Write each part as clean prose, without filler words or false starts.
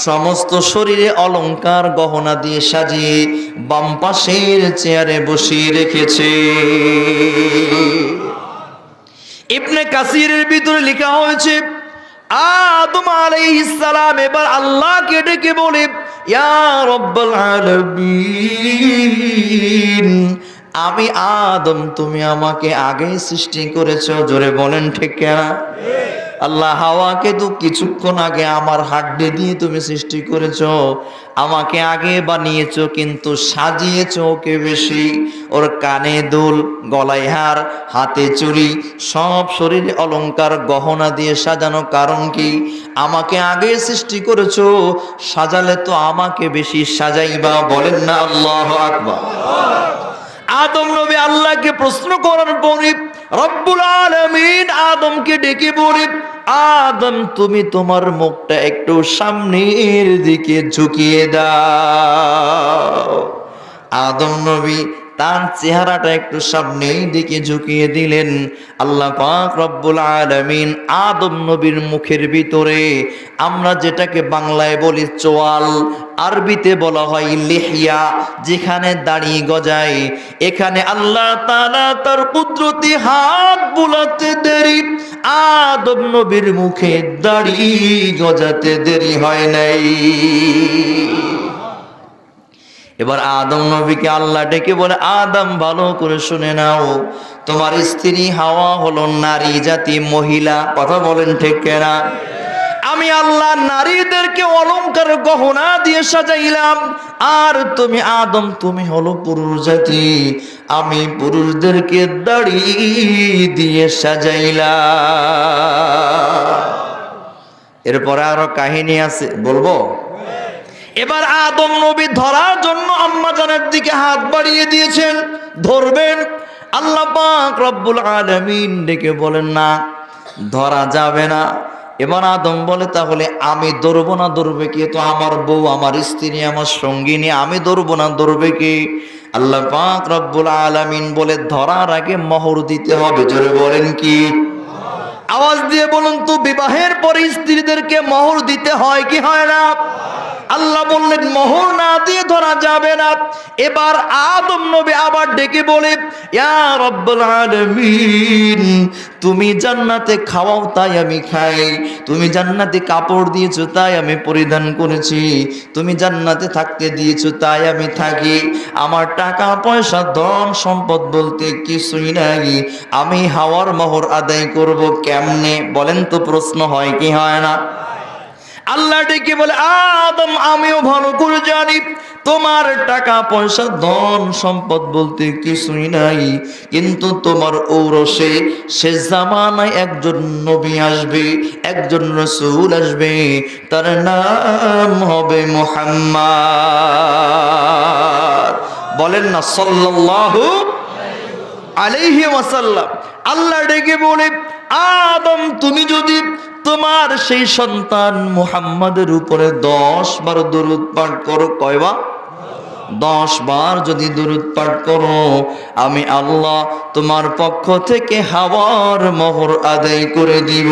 সমস্ত শরীরে অলংকার গহনা দিয়ে সাজিয়ে বাম পাশের চেয়ারে বসিয়ে রেখেছে। ইবনে কাসিরের ভিতরে লেখা হয়েছে, আদম আলাইহিস সালাম এবার আল্লাহকে ডেকে বলে, ইয়া রাব্বাল আলামিন, আমি আদম, তুমি আমাকে আগে সৃষ্টি করেছো। জোরে বলেন ঠিক কিনা? আল্লাহ হাওয়াকে তো কিছুক্ষণ আগে আমার হাড্ডি দিয়ে তুমি সৃষ্টি করেছো, আমাকে আগে বানিয়েছো, কিন্তু সাজিয়েছো ওকে বেশি। ওর কানে দুল, গলায় হার, হাতে চুড়ি, সব শরীরে অলংকার গহনা দিয়ে সাজানো। কারণ কি? আমাকে আগে সৃষ্টি করেছো, সাজালে তো আমাকে বেশি সাজাইবা। বলেন না আল্লাহু আকবার। আদম নবী আল্লাহকে প্রশ্ন করার পরে রব্বুল আলামিন আদমকে ডেকে বলে, আদম, তুমি তোমার মুখটা একটু সামনের দিকে ঝুঁকিয়ে দাও। আদম নবী তার চেহারাটা একটু সামনের দিকে ঝুঁকিয়ে দিলেন। আল্লাহ পাক রব্বুল আলামিন আদম নবীর মুখের ভিতরে, আমরা যেটাকে বাংলায় বলি চোয়াল, আরবিতে বলা হয় লিহিয়া, যেখানে দাড়ি গজায়, এখানে আল্লাহ তাআলা তার কুদরতি হাত বুলাতে দেরি আদম নবীর মুখে দাড়ি গজাতে দেরি হয় নাই। এবার আদম নবীকে আল্লাহ ডেকে বলে, আদম, ভালো করে শুনে নাও, তোমার স্ত্রী হাওয়া হলো নারী জাতি, মহিলা। কথা বলেন ঠিক কিনা? আমি আল্লাহ নারীদেরকে অলংকার গহনা দিয়ে সাজাইলাম, আর তুমি আদম, তুমি হলো পুরুষ জাতি, আমি পুরুষদেরকে দাড়ি দিয়ে সাজাইলাম। এরপরে আরো কাহিনী আছে, বলবো। এবার আদম নবী ধরার জন্য আম্মা জানের দিকে হাত বাড়িয়ে দিয়েছেন, ধরবেন। আল্লাহ পাক রব্বুল আলামিন ডেকে বলেন, না, ধরা যাবে না। এবার আদম বলে, তাহলে আমি ধরবো না, ধরবে কে? তো আমার বউ, আমার স্ত্রী, আমার সঙ্গিনী, আমি ধরবো না, ধরবে কে? আল্লাহ পাক রব্বুল আলামিন বলে, ধরার আগে মোহর দিতে হবে। জোরে বলেন কি? আওয়াজ দিয়ে বলুন তো, বিবাহের পরে স্ত্রীদেরকে মোহর দিতে হয় কি হয় না? আল্লাহ বললেন মোহর না দিয়ে ধরা যাবে না। এবার আদম নবী আবার ডেকে বলে, ইয়া রাব্বুল আলামিন, তুমি জান্নাতে খাওয়াও তাই আমি খাই, তুমি জান্নাতে কাপড় দিয়েছো তাই আমি পরিধান করেছি, তুমি জান্নাতে থাকতে দিয়েছো তাই আমি থাকি, আমার টাকা পয়সা ধন সম্পদ বলতে কিছুই নাই, আমি হাওয়ার মোহর আদায় করব কেমনে? বলেন তো, প্রশ্ন হয় কি হয় না? আল্লাহ ডেকে বলে, আদম, আমিও ভালো করে জানি তোমার টাকা পয়সা ধন সম্পদ বলতে কিছুই নাই, কিন্তু তোমার ঔরসে শেষ জামানায় একজন নবী আসবে, একজন রাসূল আসবে, তার নাম হবে মুহাম্মদ। বলেন না সাল্লাল্লাহু আলাইহি ওয়াসাল্লাম। আল্লাহ ডেকে বলে, আদম, তুমি যদি তোমার সেই সন্তান মুহাম্মাদের উপরে 10 বার দরুদ পাঠ করো, কয়বার? 10 বার যদি দরুদ পাঠ করো, আমি আল্লাহ তোমার পক্ষ থেকে হাওয়ার মোহর আদায় করে দিব।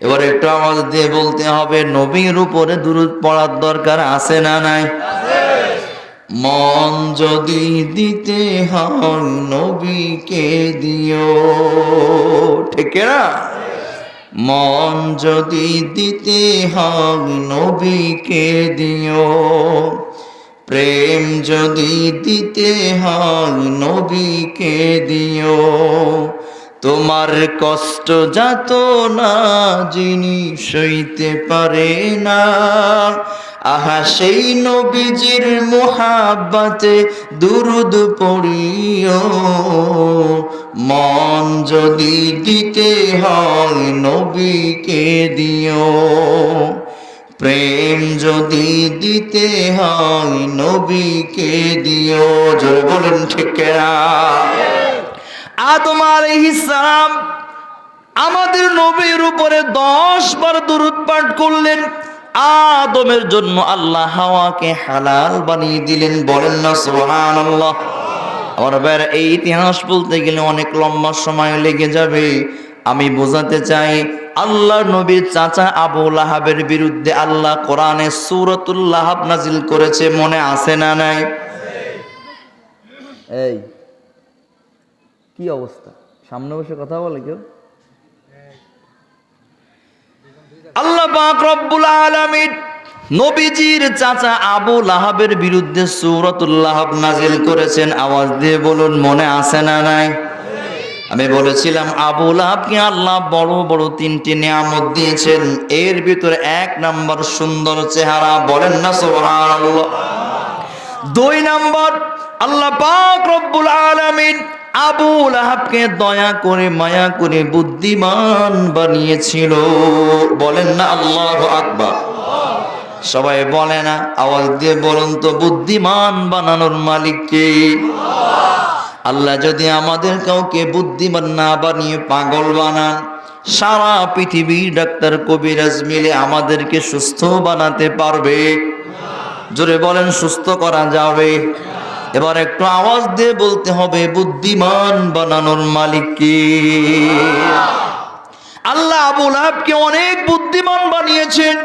এবার একটু আওয়াজ দিয়ে বলতে হবে, নবীর উপরে দরুদ পড়ার দরকার আছে না নাই? মন যদি দিতে হয় নবীকে দিও, ঠিক না? মন যদি দিতে হয় নবীকে দিও, প্রেম যদি দিতে হয় নবীকে দিও, তোমার কষ্ট যাত না যিনি সইতে পারে না, আহা সেই নবীজির মুহাব্বতে দুরুদ পড়িও, মন যদি দিতে হয় নবীকে দিও, প্রেম যদি দিতে হয় নবীকে দিও। জোরে বলেন ঠিক না? আদম আলাইহিস সালাম আমাদের নবীর উপরে 10 বার দরুদ পাঠ করলেন। আদমের জন্য আল্লাহ হাওয়াকে হালাল বানিয়ে দিলেন। বলেন না সুবহানাল্লাহ। আমার ভাইরা, এই ইতিহাস বলতে গেলে অনেক লম্বা সময় লেগে যাবে। আমি বোঝাতে চাই, আল্লাহ নবীর চাচা আবু লাহাবের বিরুদ্ধে আল্লাহ কোরআনে সূরাতুল লাহাব নাজিল করেছে, মনে আছে না নাই? এই কি অবস্থা, সামনে বসে কথা বলে কেউ? আল্লাহ পাক রব্বুল আলামিন নবীজির চাচা আবু লাহাবের বিরুদ্ধে সূরাতুল লাহাব নাজিল করেছেন। আওয়াজ দিয়ে বলুন, মনে আছে না নাই? আমি বলেছিলাম আবু লাহাবকে আল্লাহ বড় বড় তিনটি নিয়ামত দিয়েছেন, এর ভিতরে এক নাম্বার সুন্দর চেহারা, বলেন না সুবহানাল্লাহ। দুই নাম্বার, আল্লাহ পাক রব্বুল আলামিন আবু লাহাবকে দয়া করে মায়া করে বুদ্ধিমান বানিয়েছিল, বলেন না আল্লাহু আকবার। সবাই বলে না, আওয়াজ দিয়ে বলুন তো, বুদ্ধিমান বানানোর মালিক কে? আল্লাহ যদি আমাদের কাউকে বুদ্ধিমান না বানিয়ে পাগল বানান, সারা পৃথিবীর ডাক্তার কবিরাজ মিলে আমাদেরকে সুস্থ বানাতে পারবে? জোরে বলেন, সুস্থ করা যাবে? এবার একটু আওয়াজ দিয়ে বলতে হবে, বুদ্ধিমান বানানোর মালিক কে? আল্লাহ আবু লাহাবকে অনেক বুদ্ধিমান বানিয়েছেন,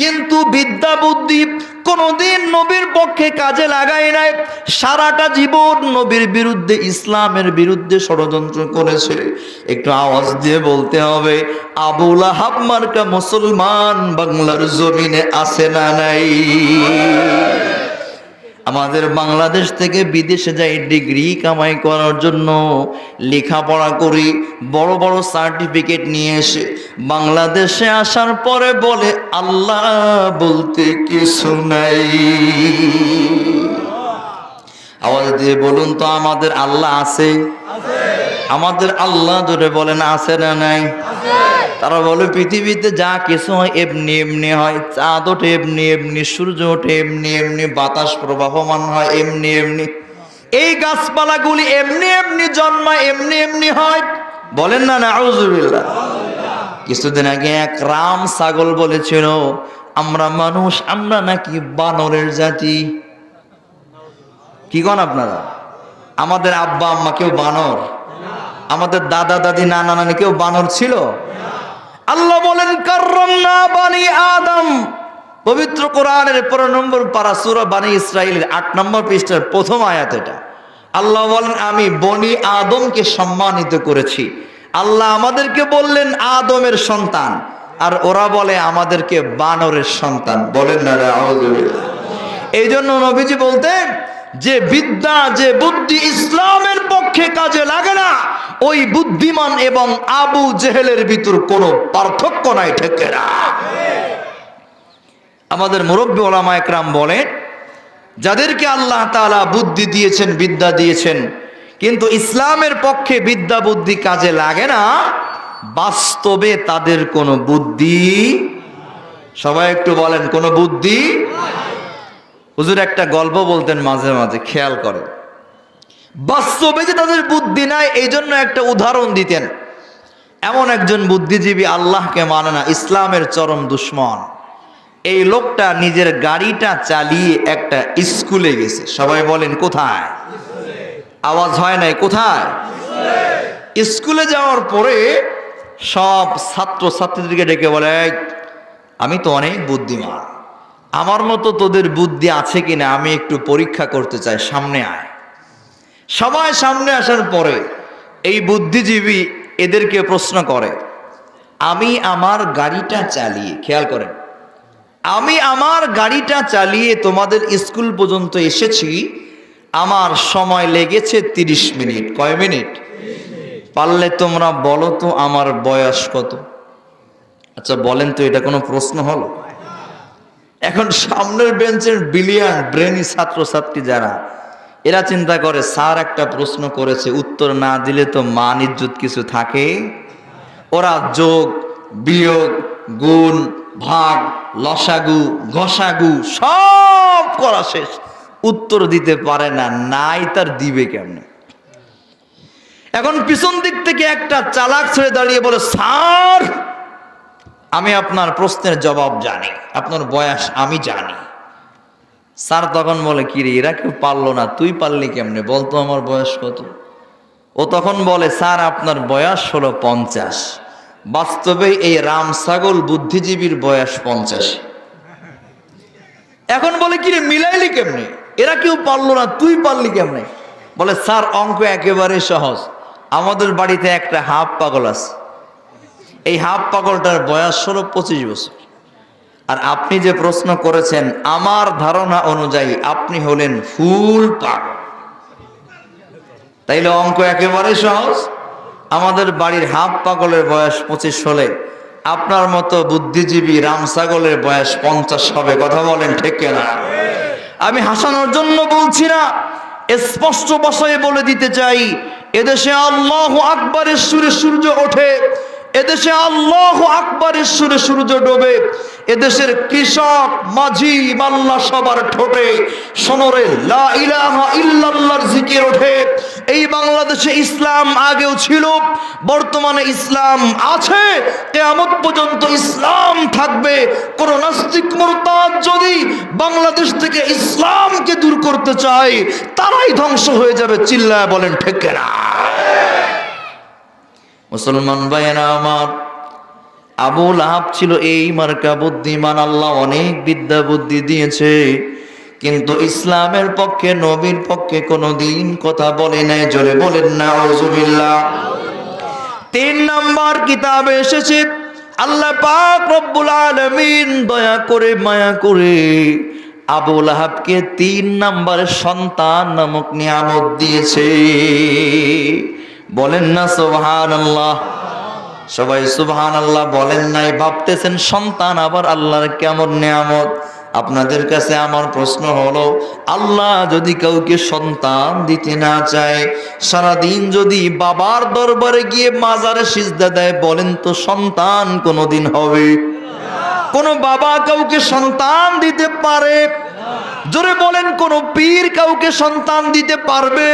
কিন্তু বিদ্যা বুদ্ধি কোনদিন নবীর পক্ষে কাজে লাগায় নাই। সারাটা জীবন নবীর বিরুদ্ধে, ইসলামের বিরুদ্ধে ষড়যন্ত্র করেছে। একটু আওয়াজ দিয়ে বলতে হবে, আবু লাহাব মার্কা মুসলমান বাংলার জমিনে আছে না নাই? আমাদের বাংলাদেশ থেকে বিদেশে যাই ডিগ্রি কামাই করার জন্য, লেখাপড়া করি, বড় বড় সার্টিফিকেট নিয়ে এসে বাংলাদেশে আসার পরে বলে আল্লাহ বলতে কিছু নাই। আওয়াজ দিয়ে বলুন তো, আমাদের আল্লাহ আছে? আমাদের আল্লাহ ধরে বলেন, আছে না নাই? তারা বলে পৃথিবীতে যা কিছু হয় এমনি এমনি হয়, চাঁদ ওঠে এমনি এমনি, সূর্য ওঠে এমনি এমনি, বাতাস প্রবাহমান হয় এমনি এমনি, এই গাছপালাগুলি এমনি এমনি জন্মায়, এমনি এমনি হয়, বলেন না নাউজুবিল্লাহ। কিছুদিন আগে এক রাম ছাগল বলেছিল, আমরা মানুষ, আমরা নাকি বানরের জাতি। কি কন আপনারা? আমাদের আব্বা আম্মা কেউ বানর? আমাদের দাদা দাদি নানা নানি কেউ বানর ছিল? আল্লাহ বলেন কাররামনা বানি আদম, পবিত্র কোরআনের 15 নম্বর পারা সূরা বানি ইসরাঈলের 8 নম্বর পৃষ্ঠার প্রথম আয়াত এটা। আল্লাহ বলেন আমি বনি আদমকে সম্মানিত করেছি। আল্লাহ আমাদেরকে বললেন আদমের সন্তান, আর ওরা বলে আমাদেরকে বানরের সন্তান, বলেন না আউযুবিল্লাহ। এই জন্য নবীজি বলতেন যে বিদ্যা, যে বুদ্ধি ইসলামের পক্ষে কাজে লাগে না, ওই বুদ্ধিমান এবং আবু জেহেলের ভিতর কোনো পার্থক্য নাই, ঠিক না? আমাদের মুরব্বী ওলামা একরাম বলেন, যাদেরকে আল্লাহ তাআলা বুদ্ধি দিয়েছেন, বিদ্যা দিয়েছেন, কিন্তু ইসলামের পক্ষে বিদ্যা বুদ্ধি কাজে লাগে না, বাস্তবে তাদের কোনো বুদ্ধি, সবাই একটু বলেন, কোনো বুদ্ধি। হুজুর একটা গল্প বলতেন মাঝে মাঝে, খেয়াল করে, বাস্তবে যে তাদের বুদ্ধি নাই, এই জন্য একটা উদাহরণ দিতেন। এমন একজন বুদ্ধিজীবী আল্লাহকে মানে না, ইসলামের চরম দুশ্মন। এই লোকটা নিজের গাড়িটা চালিয়ে একটা স্কুলে গেছে। সবাই বলেন কোথায়? আওয়াজ হয় নাই, কোথায়? স্কুলে যাওয়ার পরে সব ছাত্র ছাত্রীদেরকে ডেকে বলে, আমি তো অনেক বুদ্ধিমান, আমার মতো তোদের বুদ্ধি আছে কিনা আমি একটু পরীক্ষা করতে চাই, সামনে আয়। সবাই সামনে আসার পরে এই বুদ্ধিজীবী এদেরকে প্রশ্ন করে, আমি আমার গাড়িটা চালিয়ে, খেয়াল করেন, আমি আমার গাড়িটা চালিয়ে তোমাদের স্কুল পর্যন্ত এসেছি, আমার সময় লেগেছে 30 মিনিট। কয় মিনিট? পারলে তোমরা বলো তো আমার বয়স কত? আচ্ছা বলেন তো, এটা কোনো প্রশ্ন হলো? এখন সামনের বেঞ্চের ব্রিলিয়ান্ট ব্রেনি ছাত্রছাত্রী যারা, এরা চিন্তা করে স্যার একটা প্রশ্ন করেছে, উত্তর না দিলে তো মান ইজ্জত কিছু থাকে। ওরা যোগ বিয়োগ গুণ ভাগ লসাগু গসাগু সব করা শেষ, উত্তর দিতে পারে না, নাই তার দিবে কেমনে? এখন পিছন দিক থেকে একটা চালাক ছেড়ে দাঁড়িয়ে বলে, স্যার আমি আপনার প্রশ্নের জবাব জানি, আপনার বয়স আমি জানি। স্যার তখন বলে, কি রে, এরা কেউ পারলো না, তুই পারলি কেমনে, বলতো আমার বয়স কত? ও তখন বলে, স্যার আপনার বয়স হলো 50। বাস্তবে এই রাম ছাগল বুদ্ধিজীবীর বয়স 50। এখন বলে কি রে মিলাইলি কেমনে, এরা কেউ পারলো না তুই পারলি কেমনে? বলে স্যার অঙ্ক একেবারে সহজ, আমাদের বাড়িতে একটা হাফ পাগল আছে, এই হাফ পাগলটার বয়স হলো 25 বছর। আর আপনি যে প্রশ্ন করেছেন আমার ধারণা অনুযায়ী আপনি হলেন ফুল পাগল। তাইলে অঙ্ক একেবারে সহজ, আমাদের বাড়ির হাফ পাগলের বয়স 25 হলে আপনার মতো বুদ্ধিজীবী রাম ছাগলের বয়স 50 হবে। কথা বলেন ঠিক না? আমি হাসানোর জন্য বলছি না, স্পষ্ট ভাষায় বলে দিতে চাই, এদেশে আল্লাহু আকবারের সুরে সূর্য ওঠে, এদেশে আল্লাহু আকবারের সুরে সূর্য ডোবে, এদেশের কৃষক মাঝি মাল্লা সবার ঠোঁটে সোনরে লা ইলাহা ইল্লাল্লাহর জিকির ওঠে। এই বাংলাদেশে ইসলাম আগেও ছিল, বর্তমানে ইসলাম আছে, কিয়ামত পর্যন্ত ইসলাম থাকবে। কোন নাস্তিক মুরতাদ যদি বাংলাদেশ থেকে ইসলামকে দূর করতে চায় তারাই ধ্বংস হয়ে যাবে। চিল্লায় বলেন ঠিক না? মুসলমান ভাইয়েরা আমার, আবু লাহাব ছিল এই মার্কা বুদ্ধিমান, আল্লাহ অনেক বিদ্যা বুদ্ধি দিয়েছে, কিন্তু ইসলামের পক্ষে নবীর পক্ষে কোনোদিন কথা বলে নাই। জোরে বলেন নাউজুবিল্লাহ। 3 নাম্বার কিতাবে এসেছে আল্লাহ পাক রব্বুল আলামিন দয়া করে মায়া করে আবু লাহাবকে 3 নাম্বারের সন্তান নামক নিয়ামত দিয়েছে। বলেন না সুবহানাল্লাহ? সবাই সুবহানাল্লাহ বলেন নাই? ভাবতেছেন সন্তান আবার আল্লাহর কেমন নিয়ামত। আপনাদের কাছে আমার প্রশ্ন হলো, আল্লাহ যদি কাউকে সন্তান দিতে না চায়, সারাদিন যদি বাবার দরবারে গিয়ে মাজারে সিজদা দেয়, বলেন তো সন্তান কোনোদিন হবে? কোন বাবা কাউকে সন্তান দিতে পারে? জোরে বলেন, কোন পীর কাউকে সন্তান দিতে পারবে?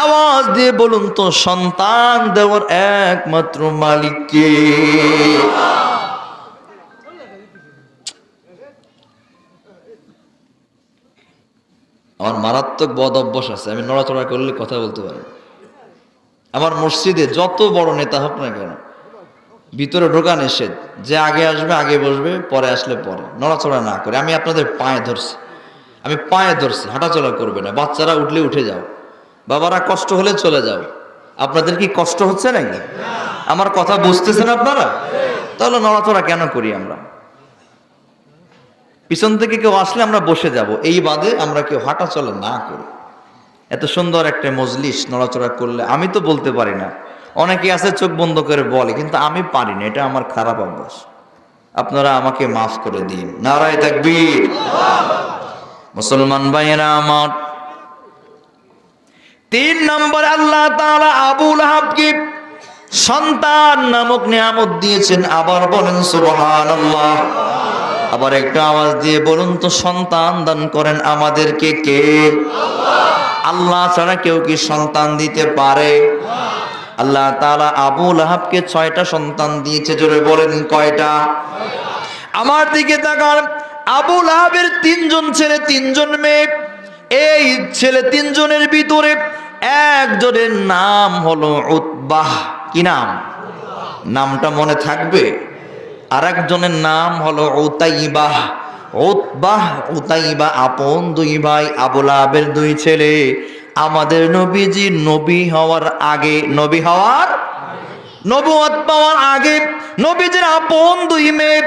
আওয়াজ দিয়ে বলুন তো সন্তান দেওয়ার একমাত্র মালিক কে? আমার মারাত্মক বদ অভ্যাস আছে, আমি নড়াচড়া করলে কথা বলতে পারি। আমার মসজিদে যত বড় নেতা হোক না কেন, ভিতরে ঢোকা নিষেধ, যে আগে আসবে আগে বসবে, পরে আসলে পরে, নড়াচড়া না করে। আমি আপনাদের পায়ে ধরছি, আমি পায়ে ধরছি, হাঁটাচলা করবে না। বাচ্চারা উঠলে উঠে যাও, বাবারা কষ্ট হলে চলে যাও। আপনাদের কি কষ্ট হচ্ছে নাকি? আমার কথা বুঝতেছেন আপনারা? তাহলে নড়াচড়া কেন করি আমরা? পিছন থেকে কেউ আসলে আমরা বসে যাব, এই বাদে আমরা কেউ হাঁটা চলা না করি। এত সুন্দর একটা মজলিস, নড়াচড়া করলে আমি তো বলতে পারি না, অনেকে আছে চোখ বন্ধ করে বলে, কিন্তু আমি পারি না, এটা আমার খারাপ অভ্যাস। আপনারা আমাকে মাফ করে দিন। নারায়ে তাকবীর। মুসলমান ভাইয়েরা আমার, 3 নম্বরে আল্লাহ তাআলা আবু লাহাবকে সন্তান নামক নিয়ামত দিয়েছেন। আবার বলেন সুবহানাল্লাহ। আবার একটা আওয়াজ দিয়ে বলুন তো সন্তান দান করেন আমাদেরকে কে? আল্লাহ ছাড়া কেউ কি সন্তান দিতে পারে? আল্লাহ তাআলা আবু লাহাবকে 6টা সন্তান দিয়েছে। জোরে বলেন কয়টা? আমার দিকে তাকান। আবু লাহাবের 3 জন ছেলে 3 জন মেয়ে। এই ছেলে 3 জনের ভিতরে একজনের নাম হলো উতবাহ। কি নাম? নামটা মনে থাকবে। আর একজনের নাম হলো উতাইবাহ। উতবাহ উতাইবা আপন 2 ভাই, আবু লাহাবের 2 ছেলে। আমাদের নবীজি নবী হওয়ার আগে, নবী হওয়ার নবুয়ত পাওয়ার আগে নবীজির আপন 2 মেয়ে,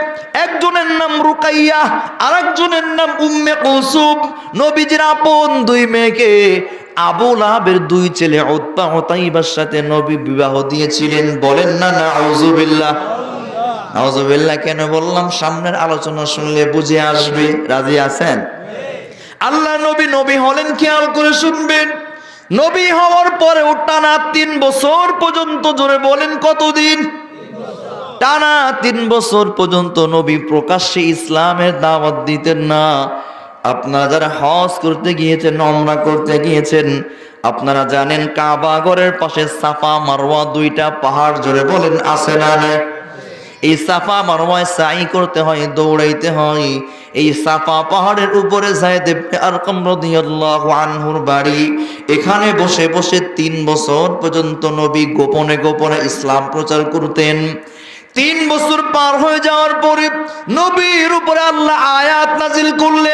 একজনের নাম রুকাইয়া আর একজনের নাম উম্মে কুলসুম। নবীজির আপন 2 মেয়েকে আবু লাহাবের 2 ছেলে উতবা উতাইবার সাথে নবী বিবাহ দিয়েছিলেন। বলেন না নাউজুবিল্লাহ। নাউজুবিল্লাহ কেন বললাম? সামনের আলোচনা শুনলে বুঝে আসবে। রাজি আছেন? আল্লাহ নবী নবী হলেন, খেয়াল করে শুনবেন। নবী হওয়ার পরে টানা 3 বছর পর্যন্ত, জোরে বলেন কতদিন? টানা 3 বছর পর্যন্ত নবী প্রকাশ্যে ইসলামের দাওয়াত দিতেন না। আপনারা যারা হজ করতে গিয়েছেন, উমরা করতে গিয়েছেন, আপনারা জানেন কাবা ঘরের পাশে সাফা মারওয়া 2টা পাহাড়, জোরে বলেন আছে না নাই? এই সাফা মারওয়ায় সাই করতে হয়, দৌড়াইতে হয়। এই সাফা পাহাড়ের উপরে যায়েদ ইবনে আরকাম রাদিয়াল্লাহু আনহুর বাড়ি। এখানে বসে বসে 3 বছর পর্যন্ত নবী গোপনে গোপনে ইসলাম প্রচার করতেন। 3 বছর পার হয়ে যাওয়ার পরে নবীর উপরে আল্লাহ আয়াত নাজিল করলেন।